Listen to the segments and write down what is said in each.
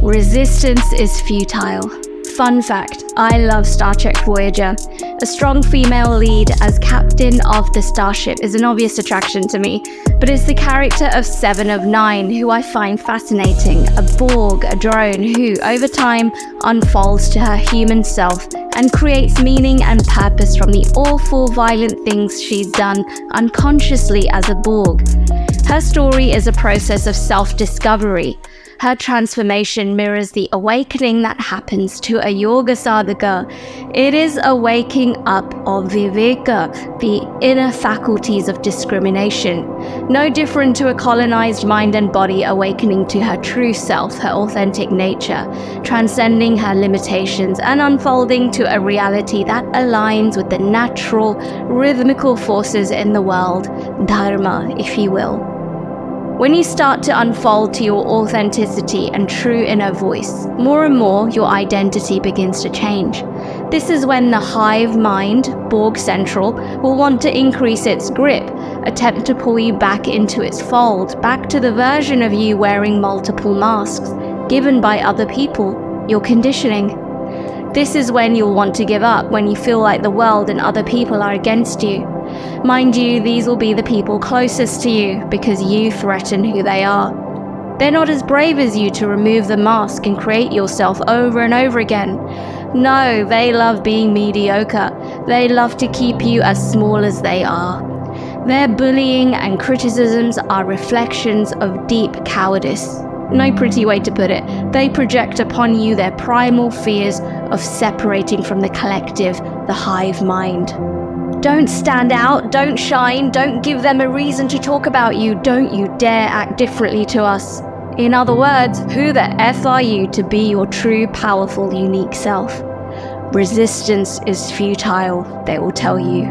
Resistance is futile. Fun fact, I love Star Trek Voyager. A strong female lead as captain of the starship is an obvious attraction to me, but it's the character of Seven of Nine who I find fascinating, a Borg, a drone who, over time, unfolds to her human self and creates meaning and purpose from the awful, violent things she's done unconsciously as a Borg. Her story is a process of self-discovery. Her transformation mirrors the awakening that happens to a yoga sadhaka. It is a waking up of viveka, the inner faculties of discrimination. No different to a colonized mind and body awakening to her true self, her authentic nature, transcending her limitations and unfolding to a reality that aligns with the natural, rhythmical forces in the world, dharma, if you will. When you start to unfold to your authenticity and true inner voice, more and more your identity begins to change. This is when the hive mind, Borg Central, will want to increase its grip, attempt to pull you back into its fold, back to the version of you wearing multiple masks, given by other people, your conditioning. This is when you'll want to give up, when you feel like the world and other people are against you. Mind you, these will be the people closest to you because you threaten who they are. They're not as brave as you to remove the mask and create yourself over and over again. No, they love being mediocre. They love to keep you as small as they are. Their bullying and criticisms are reflections of deep cowardice. No pretty way to put it. They project upon you their primal fears of separating from the collective, the hive mind. Don't stand out, don't shine, don't give them a reason to talk about you, don't you dare act differently to us. In other words, who the F are you to be your true, powerful, unique self? Resistance is futile, they will tell you.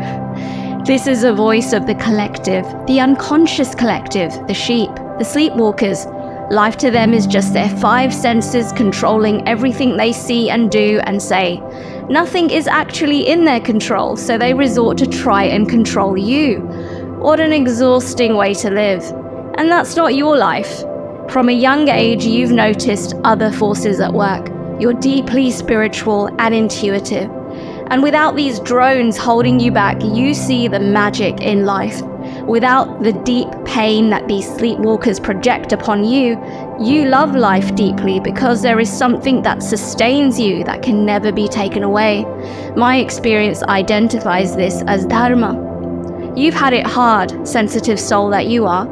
This is a voice of the collective, the unconscious collective, the sheep, the sleepwalkers. Life to them is just their five senses controlling everything they see and do and say. Nothing is actually in their control, so they resort to try and control you. What an exhausting way to live. And that's not your life. From a young age, you've noticed other forces at work. You're deeply spiritual and intuitive. And without these drones holding you back, you see the magic in life. Without the deep pain that these sleepwalkers project upon you, you love life deeply because there is something that sustains you that can never be taken away. My experience identifies this as dharma. You've had it hard, sensitive soul that you are.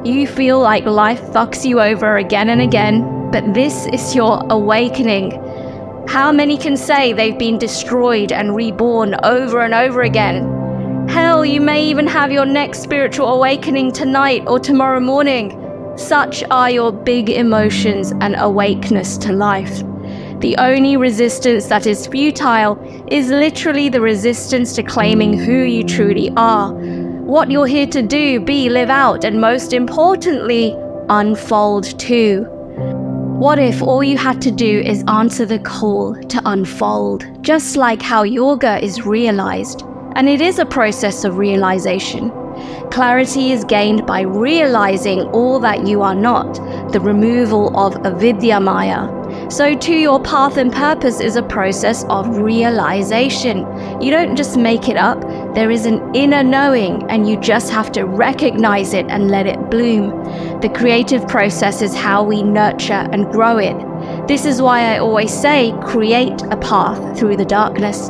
You feel like life fucks you over again and again, but this is your awakening. How many can say they've been destroyed and reborn over and over again? Hell, you may even have your next spiritual awakening tonight or tomorrow morning. Such are your big emotions and awakeness to life. The only resistance that is futile is literally the resistance to claiming who you truly are, what you're here to do, be, live out, and most importantly, unfold to. What if all you had to do is answer the call to unfold, just like how yoga is realized? And it is a process of realization. Clarity is gained by realizing all that you are not, the removal of avidya maya. So too, your path and purpose is a process of realization. You don't just make it up, there is an inner knowing and you just have to recognize it and let it bloom. The creative process is how we nurture and grow it. This is why I always say, create a path through the darkness.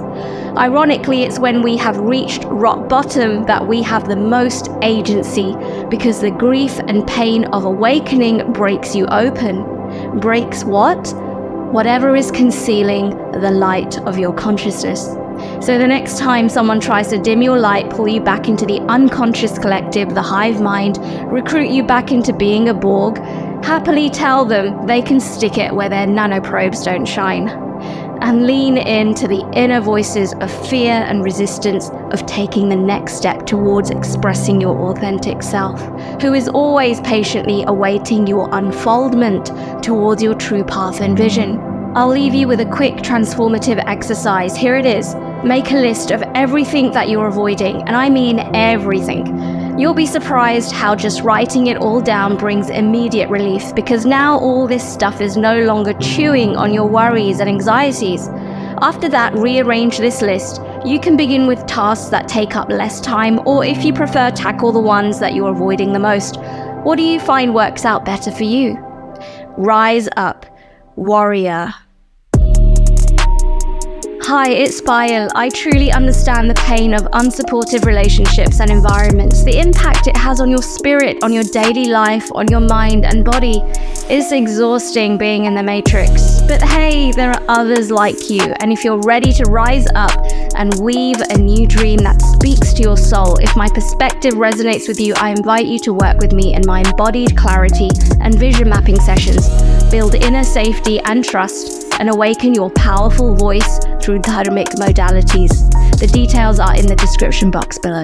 Ironically, it's when we have reached rock bottom that we have the most agency, because the grief and pain of awakening breaks you open. Breaks what? Whatever is concealing the light of your consciousness. So the next time someone tries to dim your light, pull you back into the unconscious collective, the hive mind, recruit you back into being a Borg, happily tell them they can stick it where their nanoprobes don't shine. And lean into the inner voices of fear and resistance of taking the next step towards expressing your authentic self, who is always patiently awaiting your unfoldment towards your true path and vision. I'll leave you with a quick transformative exercise. Here it is. Make a list of everything that you're avoiding, and I mean everything. You'll be surprised how just writing it all down brings immediate relief, because now all this stuff is no longer chewing on your worries and anxieties. After that, rearrange this list. You can begin with tasks that take up less time, or if you prefer, tackle the ones that you're avoiding the most. What do you find works out better for you? Rise up, warrior. Hi, it's Payal. I truly understand the pain of unsupportive relationships and environments, the impact it has on your spirit, on your daily life, on your mind and body. It's exhausting being in the matrix. But hey, there are others like you, and if you're ready to rise up and weave a new dream that speaks to your soul, if my perspective resonates with you, I invite you to work with me in my embodied clarity and vision mapping sessions. Build inner safety and trust, and awaken your powerful voice through dharmic modalities. The details are in the description box below.